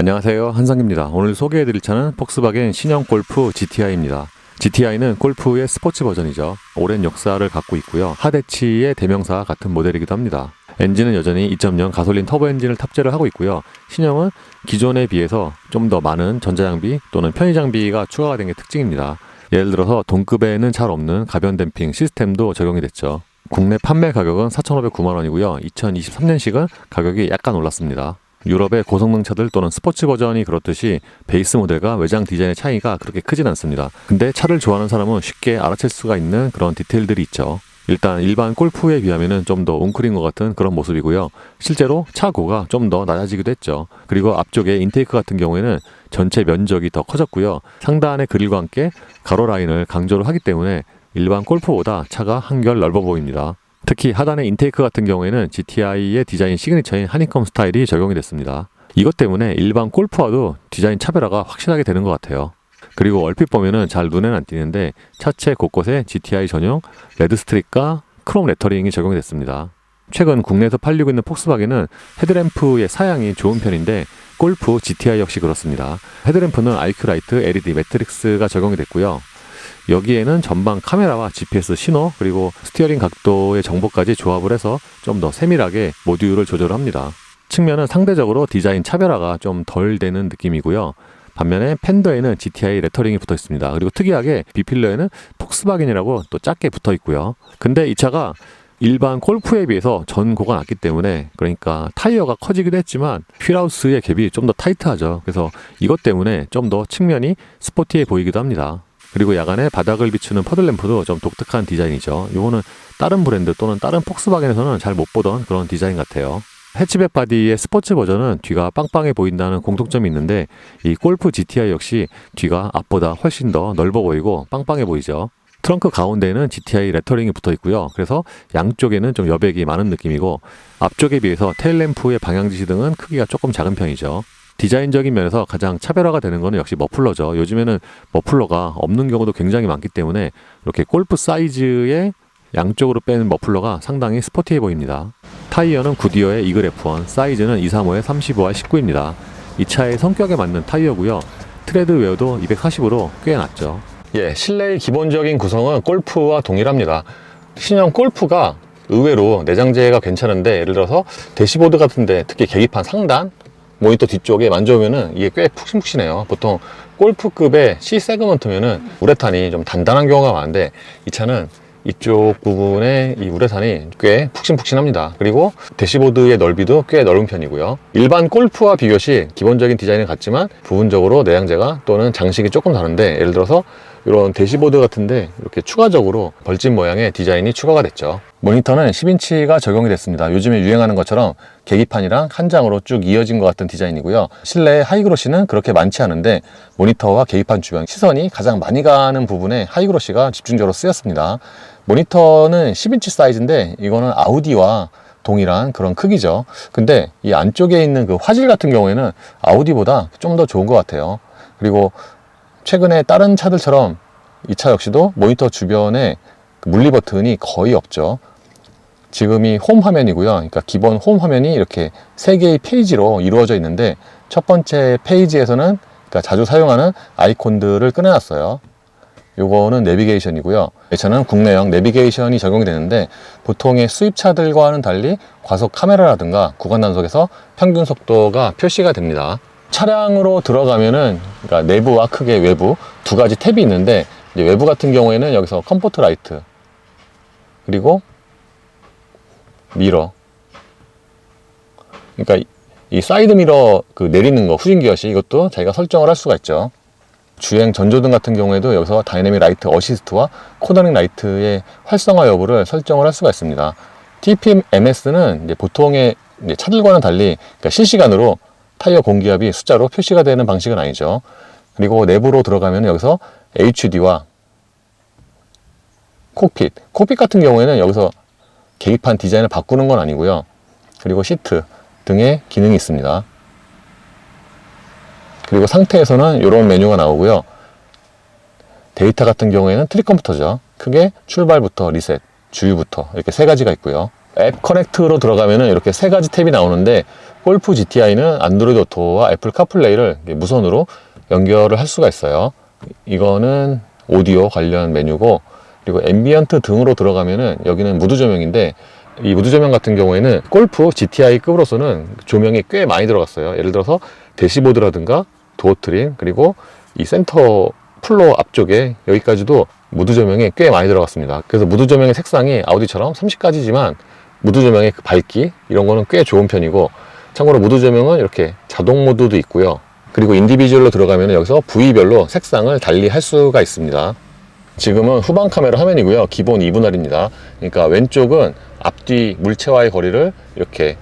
안녕하세요, 한상입니다. 오늘 소개해드릴 차는 폭스바겐 신형 골프 GTI입니다. GTI는 골프의 스포츠 버전이죠. 오랜 역사를 갖고 있고요. 하대치의 대명사 같은 모델이기도 합니다. 엔진은 여전히 2.0 가솔린 터보 엔진을 탑재를 하고 있고요. 신형은 기존에 비해서 좀 더 많은 전자장비 또는 편의장비가 추가가 된 게 특징입니다. 예를 들어서 동급에는 잘 없는 가변 댐핑 시스템도 적용이 됐죠. 국내 판매 가격은 4,509만 원이고요. 2023년식은 가격이 약간 올랐습니다. 유럽의 고성능 차들 또는 스포츠 버전이 그렇듯이 베이스 모델과 외장 디자인의 차이가 그렇게 크진 않습니다. 근데 차를 좋아하는 사람은 쉽게 알아챌 수가 있는 그런 디테일들이 있죠. 일단 일반 골프에 비하면 좀 더 웅크린 것 같은 그런 모습이고요. 실제로 차고가 좀 더 낮아지기도 했죠. 그리고 앞쪽에 인테이크 같은 경우에는 전체 면적이 더 커졌고요. 상단의 그릴과 함께 가로 라인을 강조를 하기 때문에 일반 골프보다 차가 한결 넓어 보입니다. 특히 하단의 인테이크 같은 경우에는 GTI의 디자인 시그니처인 하니컴 스타일이 적용이 됐습니다. 이것 때문에 일반 골프와도 디자인 차별화가 확실하게 되는 것 같아요. 그리고 얼핏 보면은 잘 눈에는 안 띄는데 차체 곳곳에 GTI 전용 레드 스트립과 크롬 레터링이 적용이 됐습니다. 최근 국내에서 팔리고 있는 폭스바겐은 헤드램프의 사양이 좋은 편인데 골프 GTI 역시 그렇습니다. 헤드램프는 IQ 라이트 LED 매트릭스가 적용이 됐고요. 여기에는 전방 카메라와 GPS 신호 그리고 스티어링 각도의 정보까지 조합을 해서 좀 더 세밀하게 모듈을 조절합니다. 측면은 상대적으로 디자인 차별화가 좀 덜 되는 느낌이고요. 반면에 팬더에는 GTI 레터링이 붙어 있습니다. 그리고 특이하게 B필러에는 폭스바겐이라고 또 작게 붙어 있고요. 근데 이 차가 일반 골프에 비해서 전고가 낮기 때문에 그러니까 타이어가 커지기도 했지만 휠하우스의 갭이 좀 더 타이트하죠. 그래서 이것 때문에 좀 더 측면이 스포티해 보이기도 합니다. 그리고 야간에 바닥을 비추는 퍼들램프도 좀 독특한 디자인이죠. 이거는 다른 브랜드 또는 다른 폭스바겐에서는 잘 못 보던 그런 디자인 같아요. 해치백 바디의 스포츠 버전은 뒤가 빵빵해 보인다는 공통점이 있는데 이 골프 GTI 역시 뒤가 앞보다 훨씬 더 넓어 보이고 빵빵해 보이죠. 트렁크 가운데에는 GTI 레터링이 붙어 있고요. 그래서 양쪽에는 좀 여백이 많은 느낌이고 앞쪽에 비해서 테일램프의 방향지시 등은 크기가 조금 작은 편이죠. 디자인적인 면에서 가장 차별화가 되는 것은 역시 머플러죠. 요즘에는 머플러가 없는 경우도 굉장히 많기 때문에 이렇게 골프 사이즈의 양쪽으로 뺀 머플러가 상당히 스포티해 보입니다. 타이어는 구디어의 이글 F1, 사이즈는 235에 35R 19입니다. 이 차의 성격에 맞는 타이어고요. 트레드 웨어도 240으로 꽤 낮죠. 실내의 기본적인 구성은 골프와 동일합니다. 신형 골프가 의외로 내장재가 괜찮은데 예를 들어서 대시보드 같은데 특히 계기판 상단 모니터 뒤쪽에 만져보면은 이게 꽤 푹신푹신해요. 보통 골프급의 C 세그먼트면은 우레탄이 좀 단단한 경우가 많은데 이 차는 이쪽 부분에 이 우레탄이 꽤 푹신푹신합니다. 그리고 대시보드의 넓이도 꽤 넓은 편이고요. 일반 골프와 비교시 기본적인 디자인은 같지만 부분적으로 내장재가 또는 장식이 조금 다른데 예를 들어서 이런 대시보드 같은데 이렇게 추가적으로 벌집 모양의 디자인이 추가가 됐죠. 모니터는 10인치가 적용이 됐습니다. 요즘에 유행하는 것처럼 계기판이랑 한 장으로 쭉 이어진 것 같은 디자인이고요. 실내 하이그로시는 그렇게 많지 않은데 모니터와 계기판 주변 시선이 가장 많이 가는 부분에 하이그로시가 집중적으로 쓰였습니다. 모니터는 10인치 사이즈인데 이거는 아우디와 동일한 그런 크기죠. 근데 이 안쪽에 있는 그 화질 같은 경우에는 아우디보다 좀 더 좋은 것 같아요. 그리고 최근에 다른 차들처럼 이 차 역시도 모니터 주변에 물리 버튼이 거의 없죠. 지금이 홈 화면이고요. 그러니까 기본 홈 화면이 이렇게 3개의 페이지로 이루어져 있는데 첫 번째 페이지에서는 그러니까 자주 사용하는 아이콘들을 꺼내놨어요. 요거는 내비게이션이고요. 이 차는 국내형 내비게이션이 적용이 되는데 보통의 수입차들과는 달리 과속 카메라라든가 구간 단속에서 평균 속도가 표시가 됩니다. 차량으로 들어가면은 그러니까 내부와 크게 외부 두 가지 탭이 있는데 이제 외부 같은 경우에는 여기서 컴포트 라이트 그리고 미러, 그러니까 이 사이드 미러 그 내리는 거 후진 기어시 이것도 자기가 설정을 할 수가 있죠. 주행 전조등 같은 경우에도 여기서 다이내믹 라이트 어시스트와 코너링 라이트의 활성화 여부를 설정을 할 수가 있습니다. TPMS는 이제 보통의 이제 차들과는 달리 그러니까 실시간으로 타이어 공기압이 숫자로 표시가 되는 방식은 아니죠. 그리고 내부로 들어가면 여기서 HUD와 콕핏 같은 경우에는 여기서 계기판 디자인을 바꾸는 건 아니고요. 그리고 시트 등의 기능이 있습니다. 그리고 상태에서는 이런 메뉴가 나오고요. 데이터 같은 경우에는 트리 컴퓨터죠. 크게 출발부터 리셋, 주유부터 이렇게 3가지가 있고요. 앱 커넥트로 들어가면은 이렇게 세 가지 탭이 나오는데, 골프 GTI는 안드로이드 오토와 애플 카플레이를 무선으로 연결을 할 수가 있어요. 이거는 오디오 관련 메뉴고, 그리고 앰비언트 등으로 들어가면은 여기는 무드 조명인데, 이 무드 조명 같은 경우에는 골프 GTI급으로서는 조명이 꽤 많이 들어갔어요. 예를 들어서 대시보드라든가 도어 트림, 그리고 이 센터 플로어 앞쪽에 여기까지도 무드 조명이 꽤 많이 들어갔습니다. 그래서 무드 조명의 색상이 아우디처럼 30가지지만 무드 조명의 그 밝기 이런 거는 꽤 좋은 편이고, 참고로 무드 조명은 이렇게 자동 모드도 있고요. 그리고 인디비주얼로 들어가면 여기서 부위별로 색상을 달리 할 수가 있습니다. 지금은 후방 카메라 화면이고요. 기본 2분할입니다. 그러니까 왼쪽은 앞뒤 물체와의 거리를 이렇게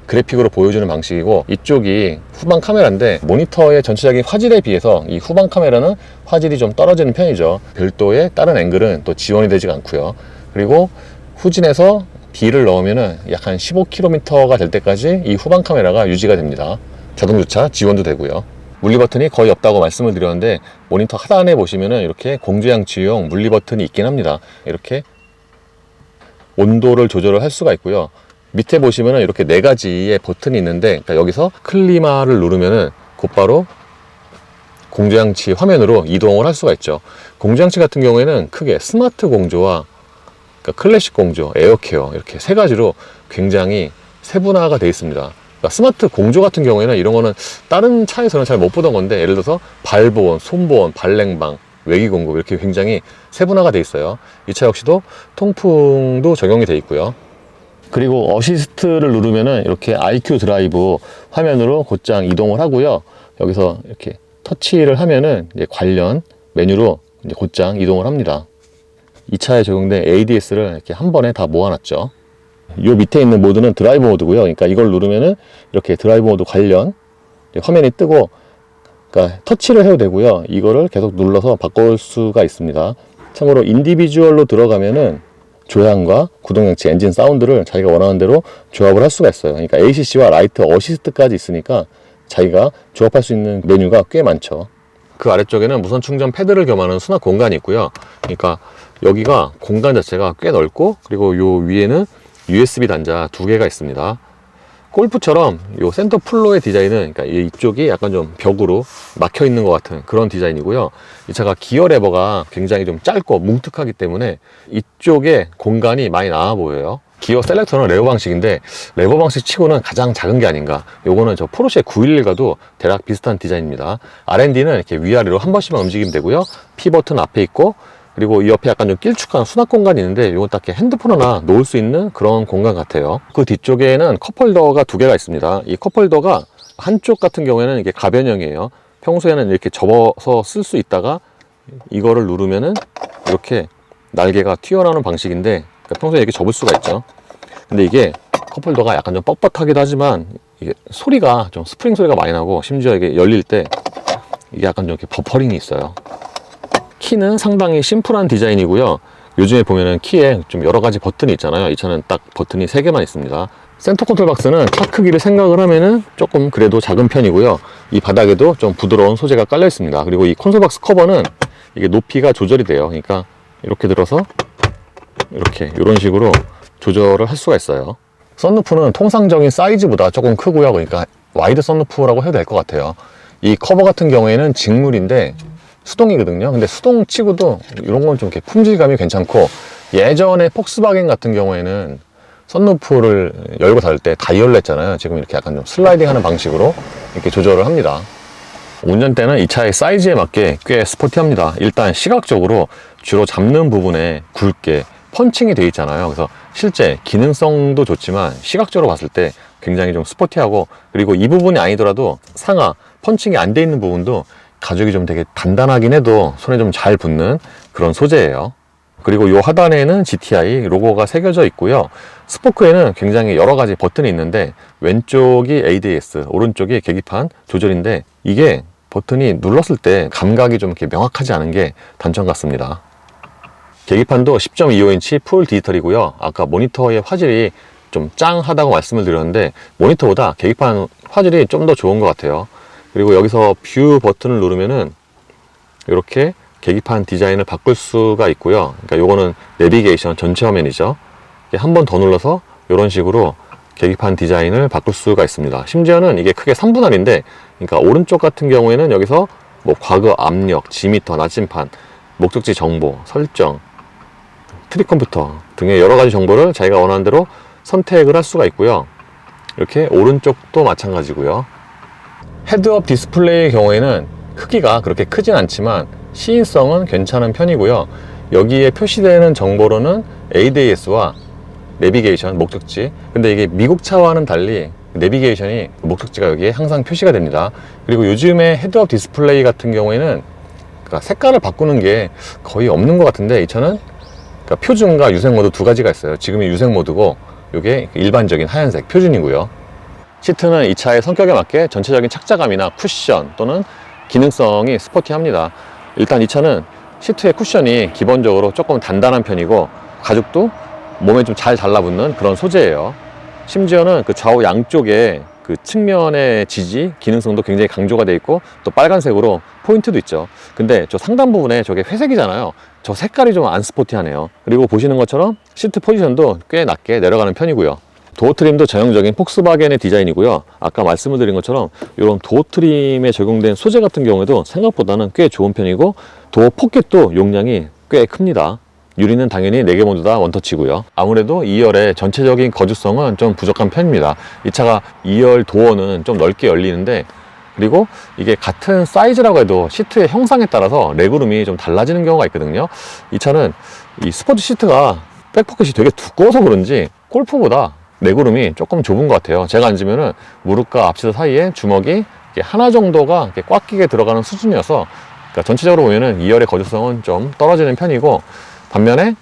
그래픽으로 보여주는 방식이고, 이쪽이 후방 카메라인데 모니터의 전체적인 화질에 비해서 이 후방 카메라는 화질이 좀 떨어지는 편이죠. 별도의 다른 앵글은 또 지원이 되지가 않고요. 그리고 후진해서 B를 넣으면은 약 한 15km가 될 때까지 이 후방 카메라가 유지가 됩니다. 자동주차 지원도 되고요. 물리 버튼이 거의 없다고 말씀을 드렸는데, 모니터 하단에 보시면은 이렇게 공조양치용 물리 버튼이 있긴 합니다. 이렇게 온도를 조절을 할 수가 있고요. 밑에 보시면은 이렇게 네 가지의 버튼이 있는데, 그러니까 여기서 클리마를 누르면은 곧바로 공조양치 화면으로 이동을 할 수가 있죠. 공조양치 같은 경우에는 크게 스마트 공조와 그러니까 클래식 공조, 에어케어 이렇게 세 가지로 굉장히 세분화가 되어 있습니다. 그러니까 스마트 공조 같은 경우에는 이런 거는 다른 차에서는 잘 못 보던 건데, 예를 들어서 발보온, 손보온, 발냉방, 외기공급 이렇게 굉장히 세분화가 되어 있어요. 이 차 역시도 통풍도 적용이 되어 있고요. 그리고 어시스트를 누르면은 이렇게 IQ 드라이브 화면으로 곧장 이동을 하고요. 여기서 이렇게 터치를 하면은 이제 관련 메뉴로 이제 곧장 이동을 합니다. 이 차에 적용된 ADS를 이렇게 한 번에 다 모아놨죠. 요 밑에 있는 모드는 드라이브 모드고요. 그러니까 이걸 누르면은 이렇게 드라이브 모드 관련 화면이 뜨고, 그러니까 터치를 해도 되고요. 이거를 계속 눌러서 바꿀 수가 있습니다. 참고로 인디비주얼로 들어가면은 조향과 구동장치, 엔진 사운드를 자기가 원하는 대로 조합을 할 수가 있어요. 그러니까 ACC와 라이트 어시스트까지 있으니까 자기가 조합할 수 있는 메뉴가 꽤 많죠. 그 아래쪽에는 무선 충전 패드를 겸하는 수납 공간이 있고요. 그러니까 여기가 공간 자체가 꽤 넓고, 그리고 요 위에는 USB 단자 2개가 있습니다. 골프처럼 요 센터 플로어의 디자인은, 그러니까 이쪽이 약간 좀 벽으로 막혀 있는 것 같은 그런 디자인이고요. 이 차가 기어 레버가 굉장히 좀 짧고 뭉툭하기 때문에 이쪽에 공간이 많이 나와 보여요. 기어 셀렉터는 레버 방식인데, 레버 방식 치고는 가장 작은 게 아닌가. 요거는 저 포르쉐 911과도 대략 비슷한 디자인입니다. R&D는 이렇게 위아래로 한 번씩만 움직이면 되고요. P 버튼 앞에 있고, 그리고 이 옆에 약간 좀 길쭉한 수납 공간이 있는데, 이건 딱 이렇게 핸드폰 하나 놓을 수 있는 그런 공간 같아요. 그 뒤쪽에는 컵홀더가 2개가 있습니다. 이 컵홀더가 한쪽 같은 경우에는 이게 가변형이에요. 평소에는 이렇게 접어서 쓸 수 있다가 이거를 누르면은 이렇게 날개가 튀어나오는 방식인데, 그러니까 평소에 이렇게 접을 수가 있죠. 근데 이게 컵홀더가 약간 좀 뻣뻣하기도 하지만 이게 소리가 좀 스프링 소리가 많이 나고, 심지어 이게 열릴 때 이게 약간 좀 이렇게 버퍼링이 있어요. 키는 상당히 심플한 디자인이고요. 요즘에 보면은 키에 좀 여러 가지 버튼이 있잖아요. 이 차는 딱 버튼이 3개만 있습니다. 센터 컨트롤 박스는 차 크기를 생각을 하면은 조금 그래도 작은 편이고요. 이 바닥에도 좀 부드러운 소재가 깔려 있습니다. 그리고 이 콘솔 박스 커버는 이게 높이가 조절이 돼요. 그러니까 이렇게 들어서 이렇게 이런 식으로 조절을 할 수가 있어요. 썬루프는 통상적인 사이즈보다 조금 크고요. 그러니까 와이드 썬루프라고 해도 될 것 같아요. 이 커버 같은 경우에는 직물인데 수동이거든요. 근데 수동 치고도 이런 건 좀 이렇게 품질감이 괜찮고, 예전에 폭스바겐 같은 경우에는 썬루프를 열고 닫을 때 다이얼로 했잖아요. 지금 이렇게 약간 좀 슬라이딩 하는 방식으로 이렇게 조절을 합니다. 운전대는 이 차의 사이즈에 맞게 꽤 스포티합니다. 일단 시각적으로 주로 잡는 부분에 굵게 펀칭이 되어 있잖아요. 그래서 실제 기능성도 좋지만 시각적으로 봤을 때 굉장히 좀 스포티하고, 그리고 이 부분이 아니더라도 상하 펀칭이 안 돼 있는 부분도 가죽이 좀 되게 단단하긴 해도 손에 좀 잘 붙는 그런 소재예요. 그리고 이 하단에는 GTI 로고가 새겨져 있고요. 스포크에는 굉장히 여러 가지 버튼이 있는데, 왼쪽이 ADS, 오른쪽이 계기판 조절인데, 이게 버튼이 눌렀을 때 감각이 좀 이렇게 명확하지 않은 게 단점 같습니다. 계기판도 10.25인치 풀 디지털이고요. 아까 모니터의 화질이 좀 짱하다고 말씀을 드렸는데, 모니터보다 계기판 화질이 좀 더 좋은 것 같아요. 그리고 여기서 뷰 버튼을 누르면은 이렇게 계기판 디자인을 바꿀 수가 있고요. 그러니까 요거는 내비게이션 전체 화면이죠. 한 번 더 눌러서 이런 식으로 계기판 디자인을 바꿀 수가 있습니다. 심지어는 이게 크게 3분할인데, 그러니까 오른쪽 같은 경우에는 여기서 뭐 과거 압력, G미터, 나침판, 목적지 정보, 설정, 트릭 컴퓨터 등의 여러 가지 정보를 자기가 원하는 대로 선택을 할 수가 있고요. 이렇게 오른쪽도 마찬가지고요. 헤드업 디스플레이의 경우에는 크기가 그렇게 크진 않지만 시인성은 괜찮은 편이고요. 여기에 표시되는 정보로는 ADAS와 내비게이션, 목적지. 근데 이게 미국 차와는 달리 내비게이션이 목적지가 여기에 항상 표시가 됩니다. 그리고 요즘에 헤드업 디스플레이 같은 경우에는 그러니까 색깔을 바꾸는 게 거의 없는 것 같은데, 이 차는 그러니까 표준과 유색 모드 두 가지가 있어요. 지금이 유색 모드고 이게 일반적인 하얀색 표준이고요. 시트는 이 차의 성격에 맞게 전체적인 착자감이나 쿠션 또는 기능성이 스포티합니다. 일단 이 차는 시트의 쿠션이 기본적으로 조금 단단한 편이고 가죽도 몸에 좀 잘 달라붙는 그런 소재예요. 심지어는 그 좌우 양쪽에 그 측면의 지지 기능성도 굉장히 강조가 되어 있고, 또 빨간색으로 포인트도 있죠. 근데 저 상단 부분에 저게 회색이잖아요. 저 색깔이 좀 안 스포티하네요. 그리고 보시는 것처럼 시트 포지션도 꽤 낮게 내려가는 편이고요. 도어 트림도 전형적인 폭스바겐의 디자인이고요. 아까 말씀을 드린 것처럼 이런 도어 트림에 적용된 소재 같은 경우에도 생각보다는 꽤 좋은 편이고, 도어 포켓도 용량이 꽤 큽니다. 유리는 당연히 4개 모두 다 원터치고요. 아무래도 2열의 전체적인 거주성은 좀 부족한 편입니다. 이 차가 2열 도어는 좀 넓게 열리는데, 그리고 이게 같은 사이즈라고 해도 시트의 형상에 따라서 레그룸이 좀 달라지는 경우가 있거든요. 이 차는 이 스포츠 시트가 백포켓이 되게 두꺼워서 그런지 골프보다 레그룸이 조금 좁은 것 같아요. 제가 앉으면은 무릎과 앞치마 사이에 주먹이 하나 정도가 이렇게 꽉 끼게 들어가는 수준이어서, 그러니까 전체적으로 보면은 2열의 거주성은 좀 떨어지는 편이고, 반면에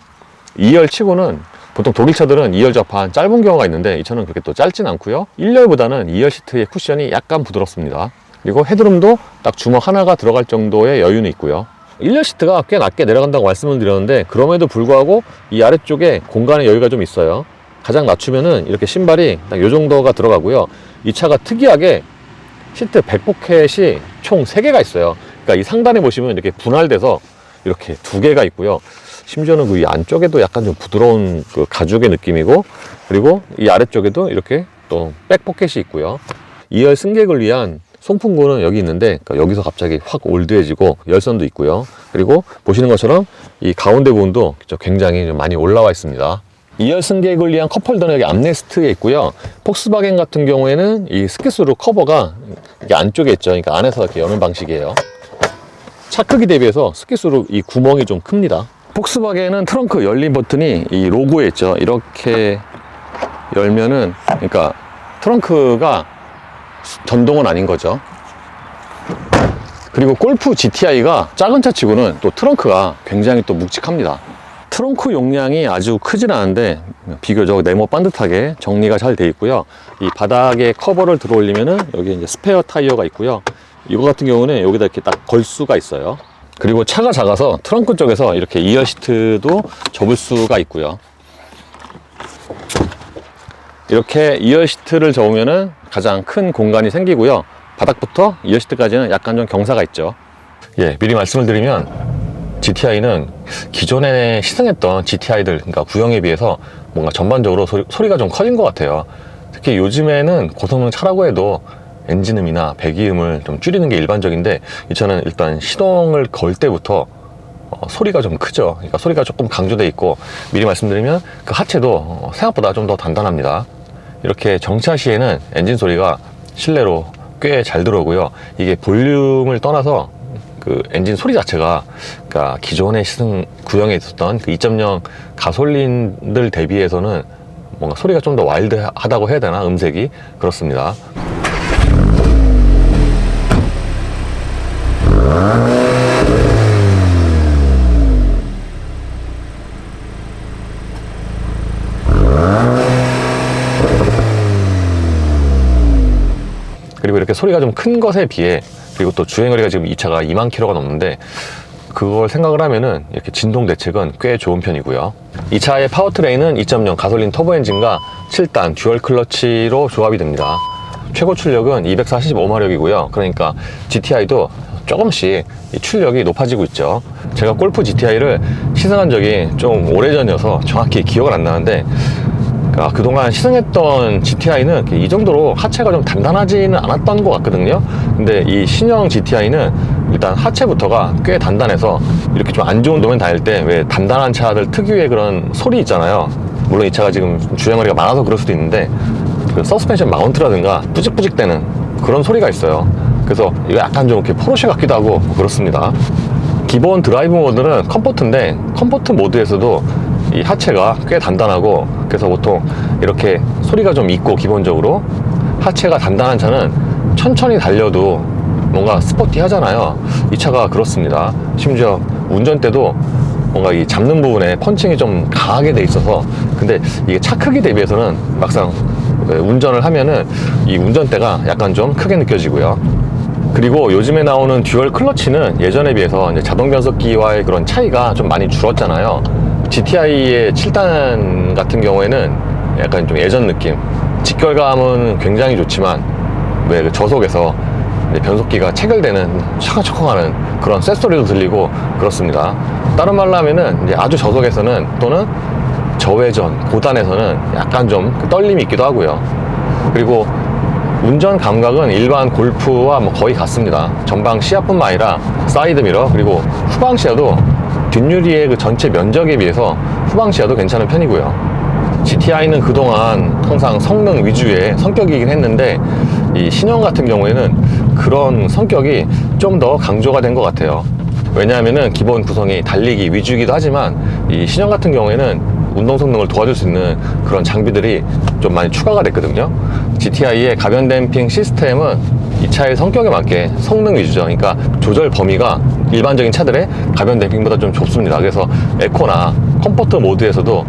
2열 치고는 보통 독일 차들은 2열 좌판 짧은 경우가 있는데, 이 차는 그렇게 또 짧진 않고요. 1열보다는 2열 시트의 쿠션이 약간 부드럽습니다. 그리고 헤드룸도 딱 주먹 하나가 들어갈 정도의 여유는 있고요. 1열 시트가 꽤 낮게 내려간다고 말씀을 드렸는데, 그럼에도 불구하고 이 아래쪽에 공간의 여유가 좀 있어요. 가장 낮추면은 이렇게 신발이 딱 요 정도가 들어가고요. 이 차가 특이하게 시트 백포켓이 총 3개가 있어요. 그러니까 이 상단에 보시면 이렇게 분할돼서 이렇게 2개가 있고요. 심지어는 그 이 안쪽에도 약간 좀 부드러운 그 가죽의 느낌이고, 그리고 이 아래쪽에도 이렇게 또 백포켓이 있고요. 2열 승객을 위한 송풍구는 여기 있는데, 그러니까 여기서 갑자기 확 올드해지고 열선도 있고요. 그리고 보시는 것처럼 이 가운데 부분도 굉장히 좀 많이 올라와 있습니다. 2열 승객을 위한 컵홀더는 여기 암레스트에 있고요. 폭스바겐 같은 경우에는 이 스키스루 커버가 이게 안쪽에 있죠. 그러니까 안에서 이렇게 여는 방식이에요. 차 크기 대비해서 스키스루 이 구멍이 좀 큽니다. 폭스바겐은 트렁크 열림 버튼이 이 로고에 있죠. 이렇게 열면은, 그러니까 트렁크가 전동은 아닌 거죠. 그리고 골프 GTI가 작은 차 치고는 또 트렁크가 굉장히 또 묵직합니다. 트렁크 용량이 아주 크진 않은데 비교적 네모 반듯하게 정리가 잘 되어 있고요. 이 바닥에 커버를 들어 올리면은 여기 이제 스페어 타이어가 있고요. 이거 같은 경우는 여기다 이렇게 딱 걸 수가 있어요. 그리고 차가 작아서 트렁크 쪽에서 이렇게 2열 시트도 접을 수가 있고요. 이렇게 2열 시트를 접으면은 가장 큰 공간이 생기고요. 바닥부터 2열 시트까지는 약간 좀 경사가 있죠. 예, 미리 말씀을 드리면 GTI는 기존에 시승했던 GTI들, 그러니까 구형에 비해서 뭔가 전반적으로 소리가 좀 커진 것 같아요. 특히 요즘에는 고성능 차라고 해도 엔진음이나 배기음을 좀 줄이는 게 일반적인데, 이 차는 일단 시동을 걸 때부터 소리가 좀 크죠. 그러니까 소리가 조금 강조돼 있고, 미리 말씀드리면 그 하체도 생각보다 좀 더 단단합니다. 이렇게 정차 시에는 엔진 소리가 실내로 꽤 잘 들어오고요. 이게 볼륨을 떠나서 그 엔진 소리 자체가, 그러니까 기존의 시승 구형에 있었던 그 2.0 가솔린들 대비해서는 뭔가 소리가 좀 더 와일드하다고 해야 되나, 음색이 그렇습니다. 그리고 이렇게 소리가 좀 큰 것에 비해, 그리고 또 주행거리가 지금 이 차가 2만 킬로가 넘는데, 그걸 생각을 하면은 이렇게 진동 대책은 꽤 좋은 편이고요. 이 차의 파워트레인은 2.0 가솔린 터보 엔진과 7단 듀얼 클러치로 조합이 됩니다. 최고 출력은 245마력이고요. 그러니까 GTI도 조금씩 이 출력이 높아지고 있죠. 제가 골프 GTI를 시승한 적이 좀 오래전이어서 정확히 기억은 안 나는데, 그동안 시승했던 GTI는 이 정도로 하체가 좀 단단하지는 않았던 것 같거든요. 근데 이 신형 GTI는 일단 하체부터가 꽤 단단해서 이렇게 좀 안 좋은 도면 다닐 때 왜 단단한 차들 특유의 그런 소리 있잖아요. 물론 이 차가 지금 주행거리가 많아서 그럴 수도 있는데 그 서스펜션 마운트라든가 뿌직뿌직 대는 그런 소리가 있어요. 그래서 이거 약간 좀 이렇게 포르쉐 같기도 하고 그렇습니다. 기본 드라이브 모드는 컴포트인데 컴포트 모드에서도 이 하체가 꽤 단단하고, 그래서 보통 이렇게 소리가 좀 있고, 기본적으로 하체가 단단한 차는 천천히 달려도 뭔가 스포티 하잖아요. 이 차가 그렇습니다. 심지어 운전대도 뭔가 이 잡는 부분에 펀칭이 좀 강하게 돼 있어서, 근데 이게 차 크기 대비해서는 막상 운전을 하면은 이 운전대가 약간 좀 크게 느껴지고요. 그리고 요즘에 나오는 듀얼 클러치는 예전에 비해서 이제 자동 변속기와의 그런 차이가 좀 많이 줄었잖아요. GTI의 7단 같은 경우에는 약간 좀 예전 느낌, 직결감은 굉장히 좋지만 왜 그 저속에서 변속기가 체결되는 척척하는 그런 쇳소리도 들리고 그렇습니다. 다른 말로 하면은 이제 아주 저속에서는 또는 저회전, 고단에서는 약간 좀 떨림이 있기도 하고요. 그리고 운전 감각은 일반 골프와 뭐 거의 같습니다. 전방 시야뿐만 아니라 사이드 미러, 그리고 후방 시야도 뒷유리의 그 전체 면적에 비해서 후방 시야도 괜찮은 편이고요. GTI는 그동안 항상 성능 위주의 성격이긴 했는데 이 신형 같은 경우에는 그런 성격이 좀 더 강조가 된 것 같아요. 왜냐하면은 기본 구성이 달리기 위주이기도 하지만 이 신형 같은 경우에는 운동 성능을 도와줄 수 있는 그런 장비들이 좀 많이 추가가 됐거든요. GTI의 가변 댐핑 시스템은 이 차의 성격에 맞게 성능 위주죠. 그러니까 조절 범위가 일반적인 차들의 가변 댐핑보다 좀 좁습니다. 그래서 에코나 컴포트 모드에서도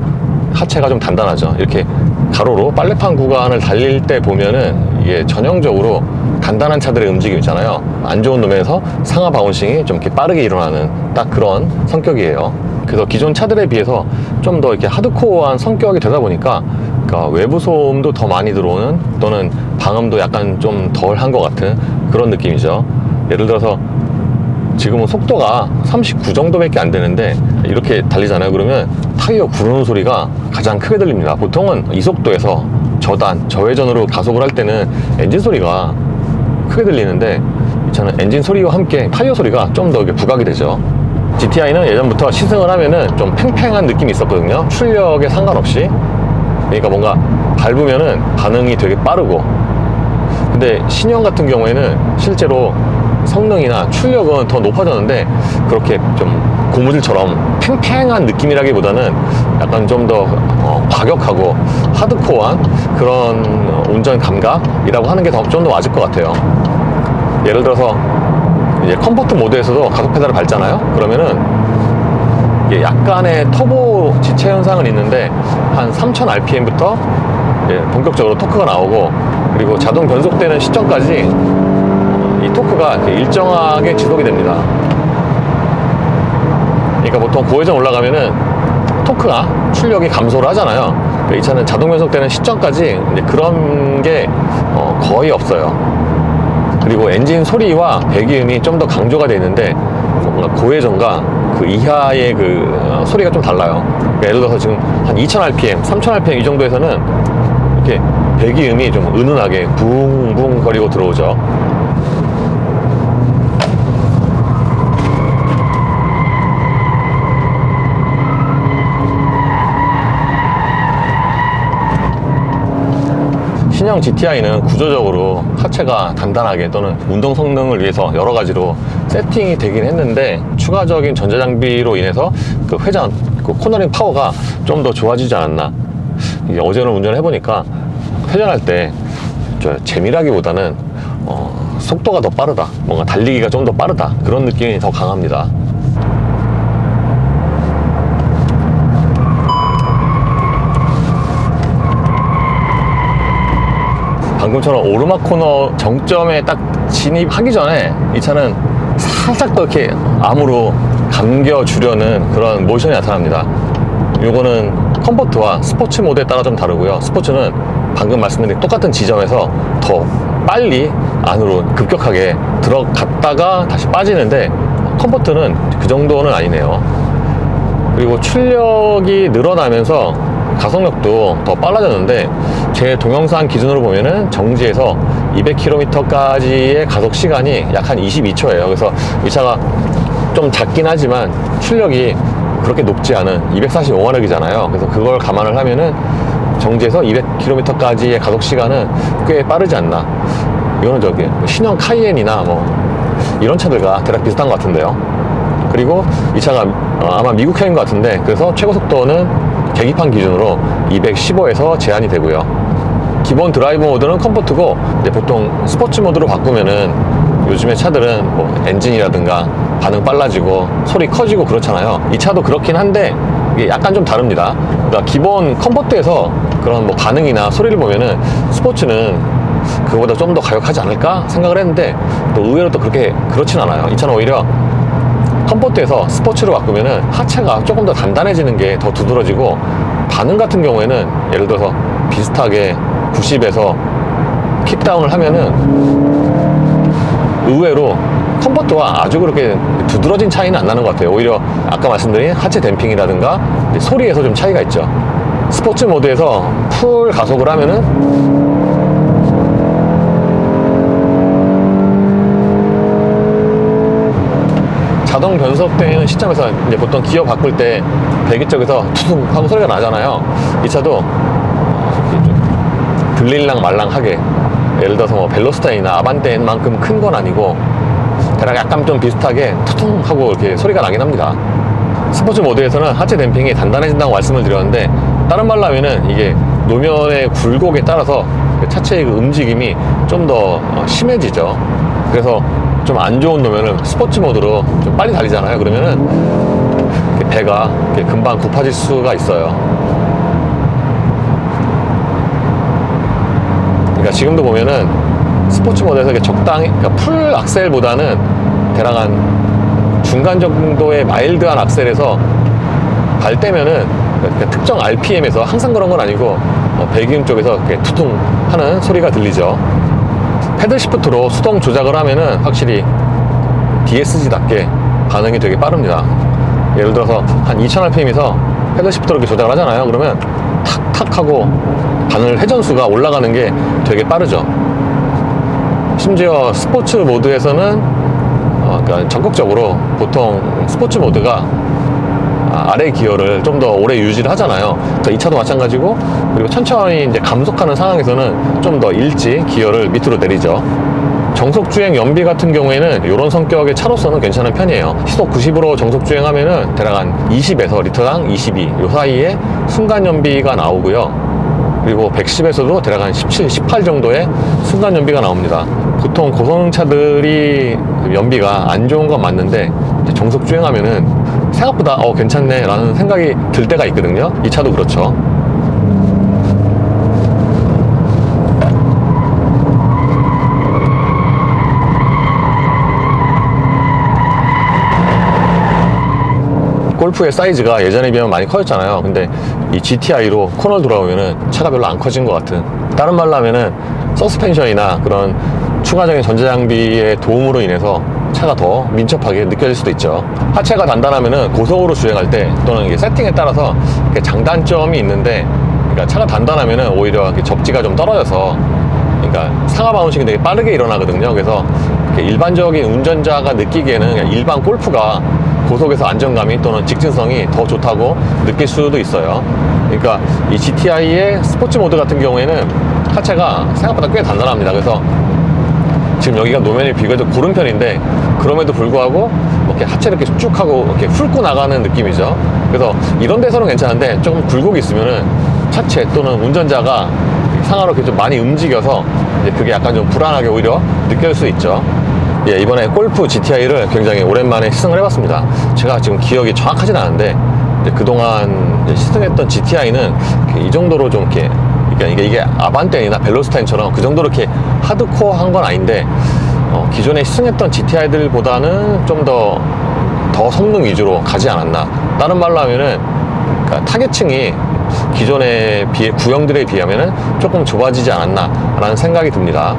하체가 좀 단단하죠. 이렇게 가로로 빨래판 구간을 달릴 때 보면은 이게 전형적으로 단단한 차들의 움직임 있잖아요. 안 좋은 도면에서 상하 바운싱이 좀 이렇게 빠르게 일어나는 딱 그런 성격이에요. 그래서 기존 차들에 비해서 좀 더 이렇게 하드코어한 성격이 되다 보니까, 그러니까 외부 소음도 더 많이 들어오는, 또는 방음도 약간 좀 덜한 것 같은 그런 느낌이죠. 예를 들어서 지금은 속도가 39 정도밖에 안 되는데 이렇게 달리잖아요. 그러면 타이어 구르는 소리가 가장 크게 들립니다. 보통은 이 속도에서 저단, 저회전으로 가속을 할 때는 엔진 소리가 크게 들리는데 이 차는 엔진 소리와 함께 타이어 소리가 좀 더 부각이 되죠. GTI는 예전부터 시승을 하면은 좀 팽팽한 느낌이 있었거든요. 출력에 상관없이. 그러니까 뭔가 밟으면은 반응이 되게 빠르고, 근데 신형 같은 경우에는 실제로 성능이나 출력은 더 높아졌는데 그렇게 좀 고무줄처럼 팽팽한 느낌이라기보다는 약간 좀 더 과격하고 하드코어한 그런 운전 감각이라고 하는 게 좀 더 맞을 것 같아요. 예를 들어서 이제 컴포트 모드에서도 가속 페달을 밟잖아요. 그러면은 이게 약간의 터보 지체 현상은 있는데 한 3000rpm부터 본격적으로 토크가 나오고, 그리고 자동 변속되는 시점까지 이 토크가 일정하게 지속이 됩니다. 그러니까 보통 고회전 올라가면은 토크가 출력이 감소를 하잖아요. 그러니까 이 차는 자동 변속되는 시점까지 이제 그런 게 거의 없어요. 그리고 엔진 소리와 배기음이 좀 더 강조가 되어 있는데 뭔가 고회전과 그 이하의 그 소리가 좀 달라요. 그러니까 예를 들어서 지금 한 2000rpm, 3000rpm 이 정도에서는 이렇게 배기음이 좀 은은하게 붕붕 거리고 들어오죠. 신형 GTI는 구조적으로 하체가 단단하게 또는 운동 성능을 위해서 여러 가지로 세팅이 되긴 했는데, 추가적인 전자장비로 인해서 그 회전, 그 코너링 파워가 좀 더 좋아지지 않았나. 이게 어제는 운전을 해보니까 회전할 때 재미라기보다는 속도가 더 빠르다, 뭔가 달리기가 좀 더 빠르다, 그런 느낌이 더 강합니다. 방금처럼 오르막 코너 정점에 딱 진입하기 전에 이 차는 살짝 더 이렇게 암으로 감겨주려는 그런 모션이 나타납니다. 요거는 컴포트와 스포츠 모드에 따라 좀 다르고요. 스포츠는 방금 말씀드린 똑같은 지점에서 더 빨리 안으로 급격하게 들어갔다가 다시 빠지는데, 컴포트는 그 정도는 아니네요. 그리고 출력이 늘어나면서 가속력도 더 빨라졌는데 제 동영상 기준으로 보면은 정지에서 200km까지의 가속 시간이 약 한 22초예요. 그래서 이 차가 좀 작긴 하지만 출력이 그렇게 높지 않은 245마력이잖아요. 그래서 그걸 감안을 하면은 정지에서 200km까지의 가속 시간은 꽤 빠르지 않나. 이거는 저기 신형 카이엔이나 뭐 이런 차들과 대략 비슷한 것 같은데요. 그리고 이 차가 아마 미국형인 것 같은데, 그래서 최고 속도는 계기판 기준으로 215에서 제한이 되고요. 기본 드라이브 모드는 컴포트고, 이제 보통 스포츠 모드로 바꾸면은 요즘에 차들은 뭐 엔진이라든가 반응 빨라지고 소리 커지고 그렇잖아요. 이 차도 그렇긴 한데 이게 약간 좀 다릅니다. 그러니까 기본 컴포트에서 그런 뭐 반응이나 소리를 보면은 스포츠는 그거보다 좀 더 가격하지 않을까 생각을 했는데, 또 의외로 또 그렇진 않아요. 이 차는 오히려 컴포트에서 스포츠로 바꾸면은 하체가 조금 더 단단해지는 게 더 두드러지고, 반응 같은 경우에는 예를 들어서 비슷하게 90에서 킥다운을 하면은 의외로 컴포트와 아주 그렇게 두드러진 차이는 안 나는 것 같아요. 오히려 아까 말씀드린 하체 댐핑이라든가 소리에서 좀 차이가 있죠. 스포츠 모드에서 풀 가속을 하면은 자동 변속되는 시점에서 이제 보통 기어 바꿀 때 배기 쪽에서 툭 하고 소리가 나잖아요. 이 차도 좀 들릴랑 말랑하게, 예를 들어서 뭐 벨로스타인이나 아반떼만큼 큰 건 아니고 대략 약간 좀 비슷하게 툭 하고 이렇게 소리가 나긴 합니다. 스포츠 모드에서는 하체 댐핑이 단단해진다고 말씀을 드렸는데, 다른 말로 하면은 이게 노면의 굴곡에 따라서 차체의 그 움직임이 좀 더 심해지죠. 그래서 좀 안 좋은 노면은 스포츠 모드로 좀 빨리 달리잖아요. 그러면은 배가 금방 고파질 수가 있어요. 그러니까 지금도 보면은 스포츠 모드에서 적당히, 그러니까 풀 악셀보다는 대략 한 중간 정도의 마일드한 악셀에서 발 떼면은, 그러니까 특정 RPM에서 항상 그런 건 아니고 배기음 쪽에서 이렇게 투둥 하는 소리가 들리죠. 패들 시프트로 수동 조작을 하면은 확실히 DSG답게 반응이 되게 빠릅니다. 예를 들어서 한 2000rpm에서 패들 시프트로 이렇게 조작을 하잖아요. 그러면 탁탁 하고 바늘 회전수가 올라가는 게 되게 빠르죠. 심지어 스포츠 모드에서는 그러니까 전국적으로 보통 스포츠 모드가 아래 기어를 좀 더 오래 유지를 하잖아요. 그러니까 이 차도 마찬가지고, 그리고 천천히 이제 감속하는 상황에서는 좀 더 일찍 기어를 밑으로 내리죠. 정속주행 연비 같은 경우에는 이런 성격의 차로서는 괜찮은 편이에요. 시속 90으로 정속주행하면은 대략 한 20에서 리터당 22 요 사이에 순간 연비가 나오고요. 그리고 110에서도 대략 한 17, 18 정도의 순간 연비가 나옵니다. 보통 고성차들이 연비가 안 좋은 건 맞는데, 정속 주행하면은 생각보다 괜찮네 라는 생각이 들 때가 있거든요. 이 차도 그렇죠. 골프의 사이즈가 예전에 비하면 많이 커졌잖아요. 근데 이 GTI로 코너를 돌아오면은 차가 별로 안 커진 것 같은, 다른 말로 하면은 서스펜션이나 그런 추가적인 전자장비의 도움으로 인해서 차가 더 민첩하게 느껴질 수도 있죠. 하체가 단단하면은 고속으로 주행할 때, 또는 이게 세팅에 따라서 장단점이 있는데, 그러니까 차가 단단하면은 오히려 접지가 좀 떨어져서, 그러니까 상하 바운싱이 되게 빠르게 일어나거든요. 그래서 일반적인 운전자가 느끼기에는 그냥 일반 골프가 고속에서 안정감이 또는 직진성이 더 좋다고 느낄 수도 있어요. 그러니까 이 GTI의 스포츠 모드 같은 경우에는 하체가 생각보다 꽤 단단합니다. 그래서 지금 여기가 노면이 비교적 고른 편인데, 그럼에도 불구하고 이렇게 하체를 이렇게 쭉 하고 이렇게 훑고 나가는 느낌이죠. 그래서 이런 데서는 괜찮은데, 조금 굴곡이 있으면은 차체 또는 운전자가 상하로 이렇게 좀 많이 움직여서 이제 그게 약간 좀 불안하게 오히려 느껴질 수 있죠. 예, 이번에 골프 GTI를 굉장히 오랜만에 시승을 해봤습니다. 제가 지금 기억이 정확하진 않은데, 그동안 시승했던 GTI는 이 정도로 좀 이렇게, 그러니까 이게 아반떼나 벨로스타인처럼 그 정도로 이렇게 하드코어한 건 아닌데, 기존에 시승했던 GTI들보다는 좀 더 성능 위주로 가지 않았나. 다른 말로 하면은, 그러니까 타겟층이 기존의 구형들에 비하면은 조금 좁아지지 않았나 라는 생각이 듭니다.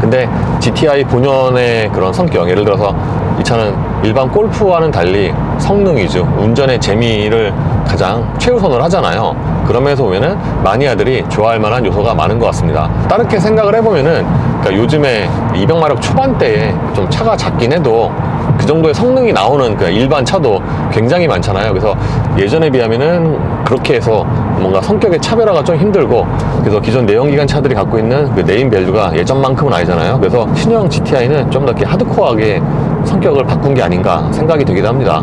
근데 GTI 본연의 그런 성격, 예를 들어서 이 차는 일반 골프와는 달리 성능 위주, 운전의 재미를 가장 최우선을 하잖아요. 그런 면에서 보면은 마니아들이 좋아할 만한 요소가 많은 것 같습니다. 다르게 생각을 해보면은 그러니까 요즘에 200마력 초반대에 좀 차가 작긴 해도 그 정도의 성능이 나오는 그 일반 차도 굉장히 많잖아요. 그래서 예전에 비하면은 그렇게 해서 뭔가 성격의 차별화가 좀 힘들고, 그래서 기존 내연기관 차들이 갖고 있는 그 네임밸류가 예전만큼은 아니잖아요. 그래서 신형 GTI는 좀 더 이렇게 하드코어하게 성격을 바꾼 게 아닌가 생각이 되기도 합니다.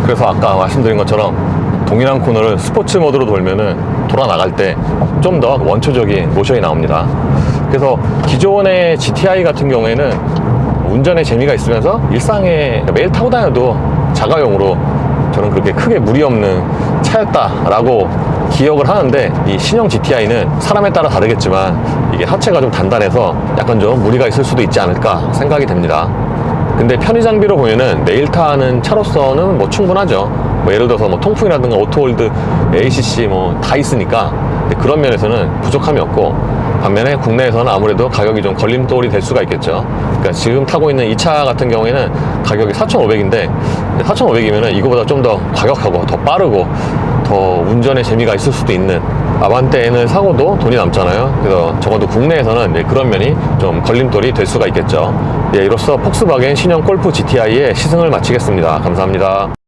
그래서 아까 말씀드린 것처럼 동일한 코너를 스포츠 모드로 돌면은 돌아 나갈 때 좀 더 원초적인 모션이 나옵니다. 그래서 기존의 GTI 같은 경우에는 운전에 재미가 있으면서 일상에 매일 타고 다녀도 자가용으로 저는 그렇게 크게 무리 없는 차였다라고 기억을 하는데, 이 신형 GTI는 사람에 따라 다르겠지만 이게 하체가 좀 단단해서 약간 좀 무리가 있을 수도 있지 않을까 생각이 됩니다. 근데 편의 장비로 보면은 매일 타는 차로서는 뭐 충분하죠. 뭐 예를 들어서 뭐 통풍이라든가 오토홀드, ACC 뭐 다 있으니까 그런 면에서는 부족함이 없고, 반면에 국내에서는 아무래도 가격이 좀 걸림돌이 될 수가 있겠죠. 그러니까 지금 타고 있는 이 차 같은 경우에는 가격이 4,500인데 4,500이면은 이거보다 좀 더 과격하고 더 빠르고 더 운전에 재미가 있을 수도 있는 아반떼 N을 사고도 돈이 남잖아요. 그래서 적어도 국내에서는 그런 면이 좀 걸림돌이 될 수가 있겠죠. 예, 이로써 폭스바겐 신형 골프 GTI의 시승을 마치겠습니다. 감사합니다.